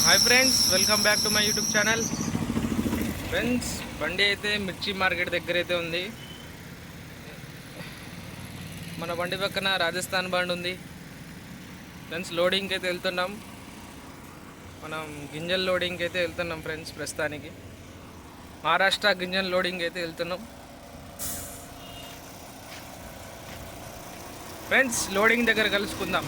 Hi friends, welcome back to my YouTube channel. Friends, బండి అయితే మిర్చి మార్కెట్ దగ్గర అయితే ఉంది. మన బండి పక్కన రాజస్థాన్ బండి ఉంది. ఫ్రెండ్స్, లోడింగ్కి అయితే వెళ్తున్నాం. మనం గింజల లోడింగ్కి అయితే వెళ్తున్నాం ఫ్రెండ్స్. ప్రస్తుతానికి మహారాష్ట్ర గింజల లోడింగ్ అయితే వెళ్తున్నాం ఫ్రెండ్స్. లోడింగ్ దగ్గర కలుసుకుందాం.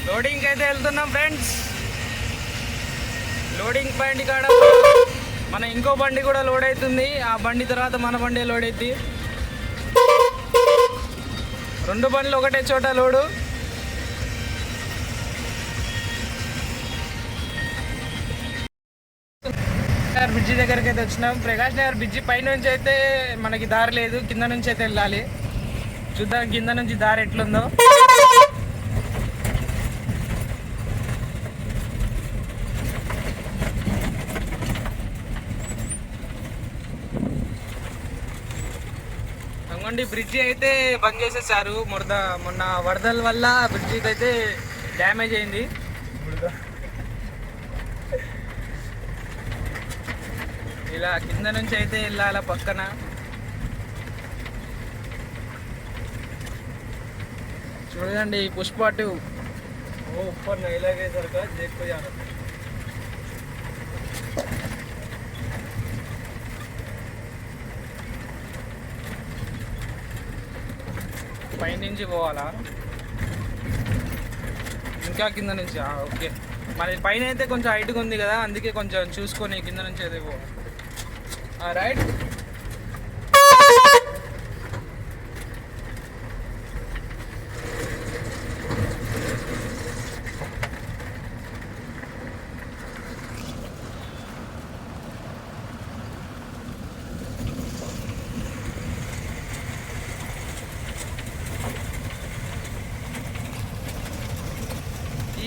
లోడింగ్ అయితే వెళ్తున్నాం ఫ్రెండ్స్. లోడింగ్ పాయింట్ కాడ మన ఇంకో బండి కూడా లోడ్ అవుతుంది. ఆ బండి తర్వాత మన బండి లోడ్ అవుతుంది. రెండు బండ్లు ఒకటే చోట లోడు. బ్రిడ్జి దగ్గరికి అయితే వచ్చినాం. ప్రకాష్ నగర్ బ్రిడ్జి పైనుంచి అయితే మనకి దారి లేదు, కింద నుంచి అయితే వెళ్ళాలి. చూద్దాం కింద నుంచి దారి ఎట్లుందో. బ్రిడ్జి అయితే బంద్ చేసేసారు. మొన్న వరదల వల్ల బ్రిడ్జికి అయితే డ్యామేజ్ అయింది. ఇలా కింద నుంచి అయితే వెళ్ళాల పక్కన. చూడండి పుష్ప 2 ऊपर नहीं लगे सर का देख को जाना పైనుంచి పోవాలా ఇంకా కింద నుంచి? ఓకే, మరి పైన అయితే కొంచెం హైట్గా ఉంది కదా, అందుకే కొంచెం చూసుకొని కింద నుంచి అయితే పోవాలి. రైట్.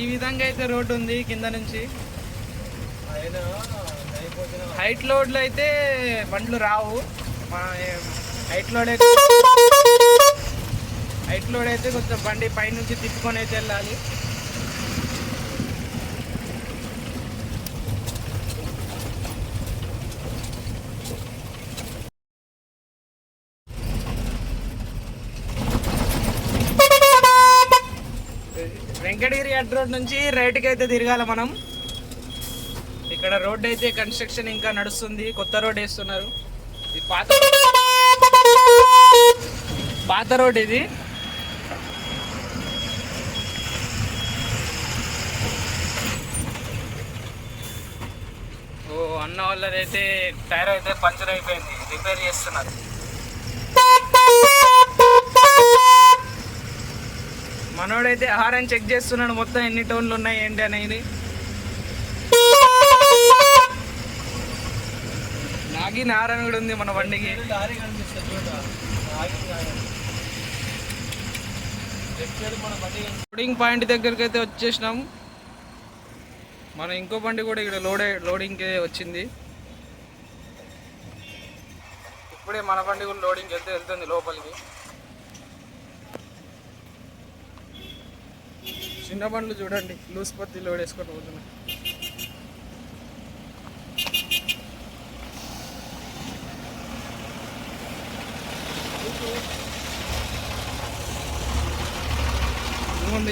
ఈ విధంగా అయితే రోడ్డు ఉంది కింద నుంచి. హైట్ లోడ్లు అయితే బండ్లు రావు. హైట్ లోడ్ అయితే కొంచెం బండి పైనుంచి తిప్పుకొని అయితే వెళ్ళాలి. వెంకటగిరి అడ్ రోడ్ నుంచి రైట్కి అయితే తిరగాలి మనం. ఇక్కడ రోడ్ అయితే కన్స్ట్రక్షన్ ఇంకా నడుస్తుంది, కొత్త రోడ్ వేస్తున్నారు. ఇది పాత రోడ్ ఇది. అన్న వాళ్ళదైతే టైర్ అయితే పంచర్ అయిపోయింది, రిపేర్ చేస్తున్నారు. మనోడైతే హారన్ చెక్ చేస్తున్నాడు, మొత్తం ఎన్ని టోన్లు ఉన్నాయి ఏంటి అనేది. నాగిన హారన్ కూడా ఉంది మన బండికి. లోడింగ్ పాయింట్ దగ్గరికి అయితే వచ్చేసినాం. మన ఇంకో బండి కూడా ఇక్కడ లోడింగ్కి వచ్చింది. ఇప్పుడే మన బండి కూడా లోడింగ్కి అయితే వెళ్తుంది లోపలికి. చిన్న బండ్లు చూడండి, లూస్ పత్తి లోడ్ వేసుకొని పోతున్నాయి.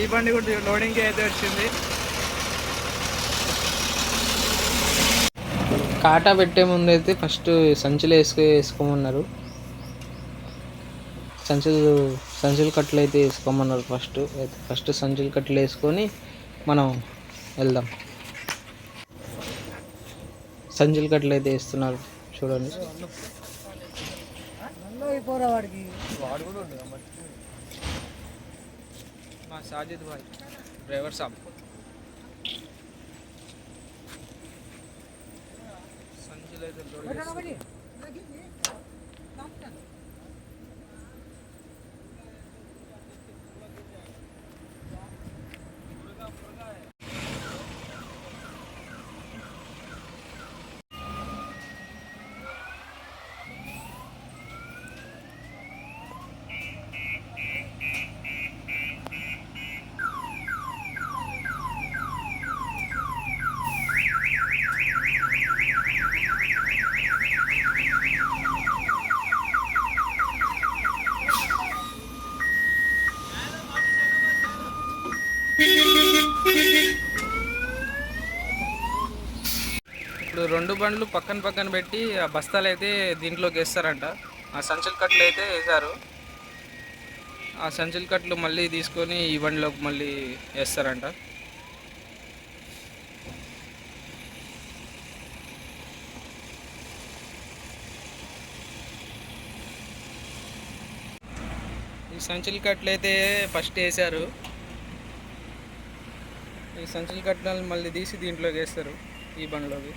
ఈ బండి కూడా లోడింగ్కి అయితే వచ్చింది. కాటా పెట్టే ముందు అయితే ఫస్ట్ సంచులు వేసుకోమన్నారు. సంచులు కట్టలు అయితే వేసుకోమన్నారు. ఫస్ట్ సంచులు కట్టలు వేసుకొని మనం వెళ్దాం. సంచులు కట్టలు అయితే వేస్తున్నారు చూడండి. సాజిద్ భాయ్ డ్రైవర్ సాబ్ సంచులు అయితే ఇప్పుడు 2 బండ్లు పక్కన పక్కన పెట్టి ఆ బస్తాలు అయితే దీంట్లోకి వేస్తారంట. ఆ సంచుల కట్లు అయితే వేశారు. ఆ సంచుల కట్లు మళ్ళీ తీసుకొని ఈ బండిలోకి మళ్ళీ వేస్తారంట. ఈ సంచుల కట్లు అయితే ఫస్ట్ వేశారు. ఈ సంచుల కట్టలను మళ్ళీ తీసి దీంట్లోకి వేస్తారు, ఈ బండ్లోకి.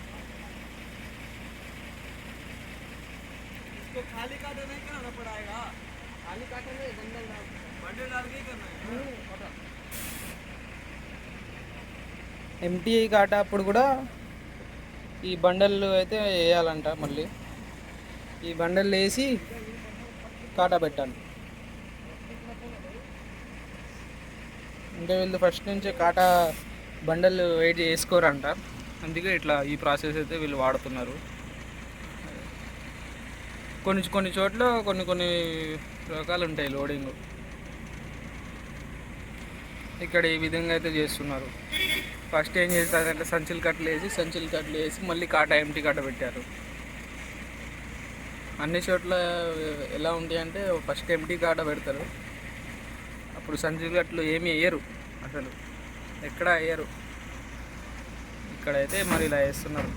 ఎంటీఐ కాటా అప్పుడు కూడా ఈ బండలు అయితే వేయాలంట. మళ్ళీ ఈ బండలు వేసి కాటా పెట్టాలి. ఇంకా వీళ్ళు ఫస్ట్ నుంచే కాటా బండలు వెయిట్ చేసుకోరంట. అందుకే ఇట్లా ఈ ప్రాసెస్ అయితే వీళ్ళు వాడుతున్నారు. కొన్ని చోట్ల కొన్ని రకాలు ఉంటాయి లోడింగ్. ఇక్కడ ఈ విధంగా అయితే చేస్తున్నారు. ఫస్ట్ ఏం చేస్తారంటే సంచులు కట్టలు వేసి మళ్ళీ కాటా ఎంటీ కాటా పెట్టారు. అన్ని చోట్ల ఎలా ఉంటాయంటే ఫస్ట్ ఎంటీ కాటా పెడతారు. అప్పుడు సంచులు కట్టలు ఏమీ వేయరు, అసలు ఎక్కడ వేయరు. ఇక్కడైతే మరి ఇలా వేస్తున్నారు.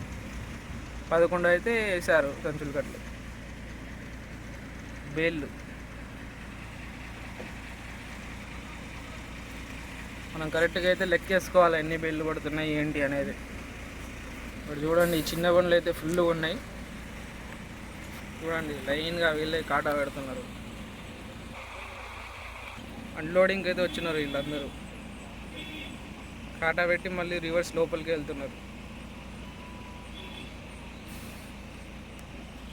11 అయితే వేశారు సంచులు కట్టలు, బేళ్ళు. మనం కరెక్ట్గా అయితే లెక్కేసుకోవాలి ఎన్ని బేళ్ళు పడుతున్నాయి ఏంటి అనేది. ఇప్పుడు చూడండి, ఈ చిన్న బండ్లు అయితే ఫుల్గా ఉన్నాయి. చూడండి, లైన్గా వీళ్ళే కాటా పెడుతున్నారు. అన్లోడింగ్కి అయితే వచ్చినారు వీళ్ళందరూ. కాటా పెట్టి మళ్ళీ రివర్స్ లోపలికి వెళ్తున్నారు.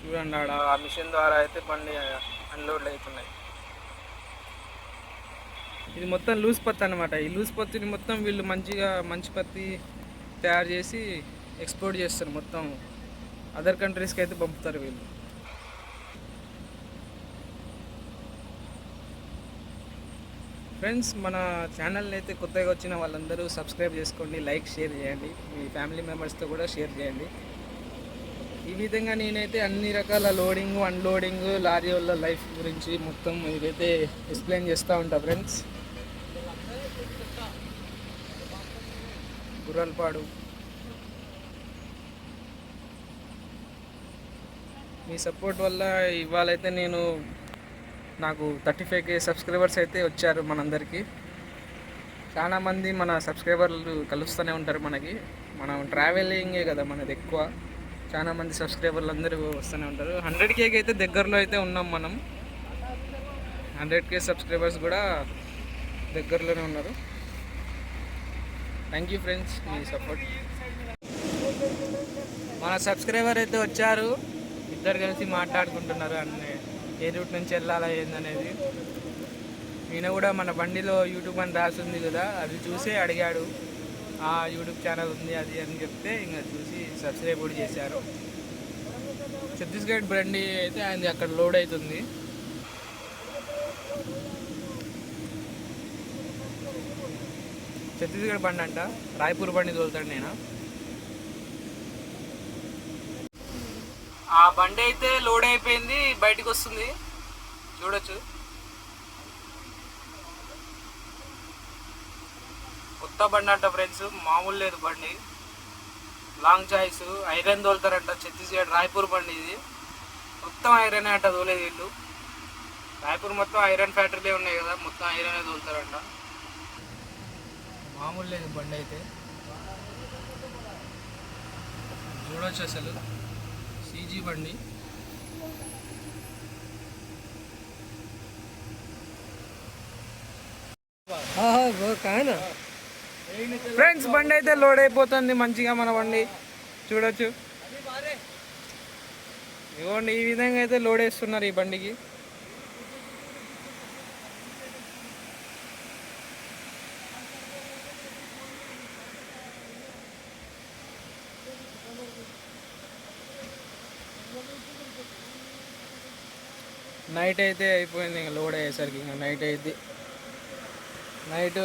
చూడండి, ఆడ ఆ మిషన్ ద్వారా అయితే బండి అన్లోడ్లు అవుతున్నాయి. ఇది మొత్తం లూజ్ పత్తి అనమాట. ఈ లూజ్ పత్తిని మొత్తం వీళ్ళు మంచి పత్తి తయారు చేసి ఎక్స్పోర్ట్ చేస్తారు. మొత్తం అదర్ కంట్రీస్కి అయితే పంపుతారు వీళ్ళు. ఫ్రెండ్స్, మన ఛానల్ని అయితే కొత్తగా వచ్చిన వాళ్ళందరూ సబ్స్క్రైబ్ చేసుకోండి, లైక్ షేర్ చేయండి, మీ ఫ్యామిలీ మెంబర్స్తో కూడా షేర్ చేయండి. ఈ విధంగా నేనైతే అన్ని రకాల లోడింగ్ అన్లోడింగ్ లారీ వాళ్ళ లైఫ్ గురించి మొత్తం ఇదైతే ఎక్స్ప్లెయిన్ చేస్తూ ఉంటా ఫ్రెండ్స్. గుర్రలపాడు, మీ సపోర్ట్ వల్ల ఇవాళైతే నాకు 35K సబ్స్క్రైబర్స్ అయితే వచ్చారు మనందరికీ. చాలామంది మన సబ్స్క్రైబర్లు కలుస్తూనే ఉంటారు మనకి. మనం ట్రావెలింగే కదా మనది ఎక్కువ. చాలామంది సబ్స్క్రైబర్లు అందరూ వస్తూనే ఉంటారు. 100Kకి అయితే దగ్గరలో అయితే ఉన్నాం మనం. 100K సబ్స్క్రైబర్స్ కూడా దగ్గరలోనే ఉన్నారు. Thank you friends, me support. మన సబ్స్క్రైబర్ అయితే వచ్చారు, ఇద్దరు కలిసి మాట్లాడుకుంటున్నారు అన్నీ ఏ రూట్ నుంచి వెళ్ళాలా ఏందనేది. ఈయన కూడా మన బండిలో యూట్యూబ్ అని రాసింది కదా, అది చూసి అడిగాడు. ఆ యూట్యూబ్ ఛానల్ ఉంది అది అని చెప్తే ఇంకా చూసి సబ్స్క్రైబ్ కూడా చేశారు. ఛత్తీస్గఢ్ బండి అయితే ఆయనది అక్కడ లోడ్ అవుతుంది. ఛత్తీస్గఢ్ బండి అంట, రాయ్పూర్ బండి తోలుతాడు నేను. ఆ బండి అయితే లోడ్ అయిపోయింది, బయటకు వస్తుంది, చూడొచ్చు. కొత్త బండి అంట ఫ్రెండ్స్, మామూలు లేదు బండి. లాంగ్ చాయిస్ ఐరన్ తోలుతారంట. ఛత్తీస్గఢ్ రాయ్పూర్ బండి ఇది, మొత్తం ఐరన్ అంట తోలేది వీళ్ళు. రాయ్పూర్ మొత్తం ఐరన్ ఫ్యాక్టరీలే ఉన్నాయి కదా, మొత్తం ఐరనే తోలుతారంట. మామూలు లేదు బండి అయితే, చూడొచ్చు. అసలు CG బండి. ఫ్రెండ్స్, బండి అయితే లోడ్ అయిపోతుంది మంచిగా. మన బండి చూడొచ్చు. ఇవ్వండి, ఈ విధంగా అయితే లోడ్ వేస్తున్నారు ఈ బండికి. నైట్ అయితే అయిపోయింది, ఇంకా లోడ్ అయ్యేసరికి ఇంకా నైట్ అయింది. నైట్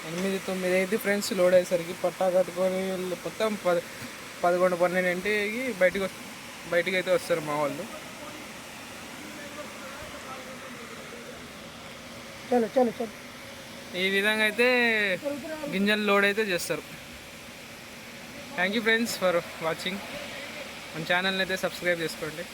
8-9 అయింది ఫ్రెండ్స్ లోడ్ అయ్యేసరికి. పట్టా కట్టుకొని మొత్తం 11-12కి బయటికి అయితే వస్తారు మా వాళ్ళు. చలో చలో చలో. ఈ విధంగా అయితే గింజలు లోడ్ అయితే చేస్తారు. Thank you friends for watching. మన ఛానల్ని అయితే సబ్స్క్రైబ్ చేసుకోండి.